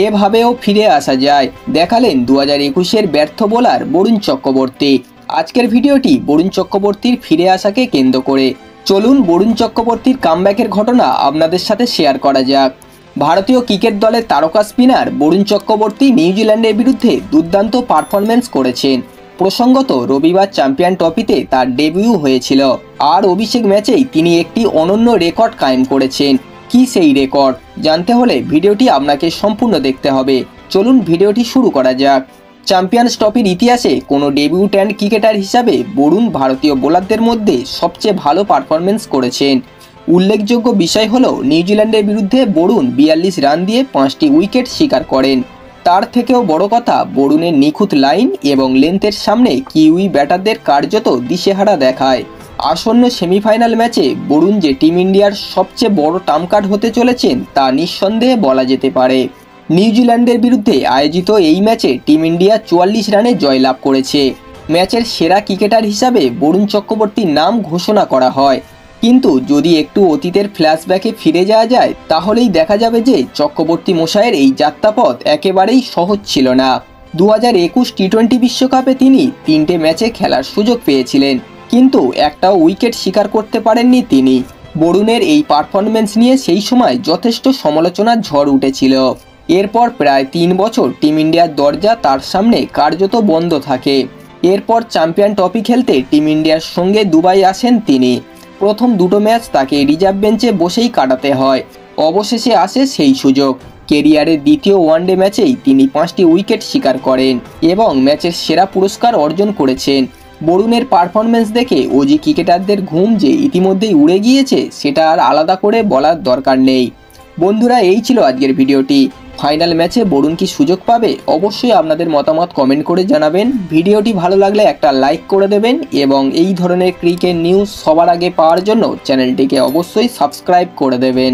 এভাবেও ফিরে আসা যায়, দেখালেন 2021-এর ব্যর্থ বোলার বরুণ চক্রবর্তী। আজকের ভিডিওটি বরুণ চক্রবর্তীর ফিরে আসাকে কেন্দ্র করে। চলুন বরুণ চক্রবর্তীর কামব্যাকের ঘটনা আপনাদের সাথে শেয়ার করা যাক। ভারতীয় ক্রিকেট দলের তারকা স্পিনার বরুণ চক্রবর্তী নিউজিল্যান্ডের বিরুদ্ধে দুর্দান্ত পারফরম্যান্স করেছেন। প্রসঙ্গত রবিবার চ্যাম্পিয়ন ট্রফিতে তার ডেবিউ হয়েছিল, আর অভিষেক ম্যাচেই তিনি একটি অনন্য রেকর্ড কায়েম করেছেন। কি সেই রেকর্ড জানতে হলে ভিডিওটি আপনাকে সম্পূর্ণ দেখতে হবে। চলুন ভিডিওটি শুরু করা যাক। চ্যাম্পিয়ন্স ট্রফির ইতিহাসে কোনো ডেবিউট্যান্ট ক্রিকেটার হিসাবে বরুণ ভারতীয় বোলারদের মধ্যে সবচেয়ে ভালো পারফরম্যান্স করেছেন। উল্লেখযোগ্য বিষয় হলো নিউজিল্যান্ডের বিরুদ্ধে বরুণ 42 রান দিয়ে 5টি উইকেট শিকার করেন। তার থেকেও বড় কথা, বরুণের নিখুঁত লাইন এবং লেন্থের সামনে কিউই ব্যাটারদের কার্যত দিশেহারা দেখায়। আসন্ন সেমিফাইনাল ম্যাচে বরুণ যে টিম ইন্ডিয়ার সবচেয়ে বড় ট্রাম্প কার্ড হতে চলেছেন তা নিঃসন্দেহে বলা যেতে পারে। নিউজিল্যান্ডের বিরুদ্ধে আয়োজিত এই ম্যাচে টিম ইন্ডিয়া 44 রানে জয়লাভ করেছে। ম্যাচের সেরা ক্রিকেটার হিসাবে বরুণ চক্রবর্তীর নাম ঘোষণা করা হয়। কিন্তু যদি একটু অতীতের ফ্ল্যাশব্যাকে ফিরে যাওয়া যায়, তাহলেই দেখা যাবে যে চক্রবর্তী মশাইয়ের এই যাত্রাপথ একেবারেই সহজ ছিল না। 2021 টি-20 বিশ্বকাপে তিনি 3টে ম্যাচে খেলার সুযোগ পেয়েছিলেন, কিন্তু একটাও উইকেট শিকার করতে পারেননি তিনি। বরুণের এই পারফরম্যান্স নিয়ে সেই সময় যথেষ্ট সমালোচনার ঝড় উঠেছিল। এরপর প্রায় 3 বছর টিম ইন্ডিয়ার দরজা তার সামনে কার্যত বন্ধ থাকে। এরপর চ্যাম্পিয়ন ট্রফি খেলতে টিম ইন্ডিয়ার সঙ্গে দুবাই আসেন তিনি। প্রথম দুটো ম্যাচ তাকে রিজার্ভ বেঞ্চে বসেই কাটাতে হয়। অবশেষে আসে সেই সুযোগ। কেরিয়ারের দ্বিতীয় ওয়ানডে ম্যাচেই তিনি 5টি উইকেট শিকার করেন এবং ম্যাচের সেরা পুরস্কার অর্জন করেছেন। বরুণের পারফরম্যান্স দেখে ওজি ক্রিকেটারদের ঘুম যে ইতিমধ্যেই উড়ে গিয়েছে সেটা আর আলাদা করে বলার দরকার নেই। বন্ধুরা, এই ছিল আজকের ভিডিওটি। ফাইনাল ম্যাচে বরুণ কি সুযোগ পাবে? অবশ্যই আপনাদের মতামত কমেন্ট করে জানাবেন। ভিডিওটি ভালো লাগলে একটা লাইক করে দেবেন এবং এই ধরনের ক্রিকেট নিউজ সবার আগে পাওয়ার জন্য চ্যানেলটিকে অবশ্যই সাবস্ক্রাইব করে দেবেন।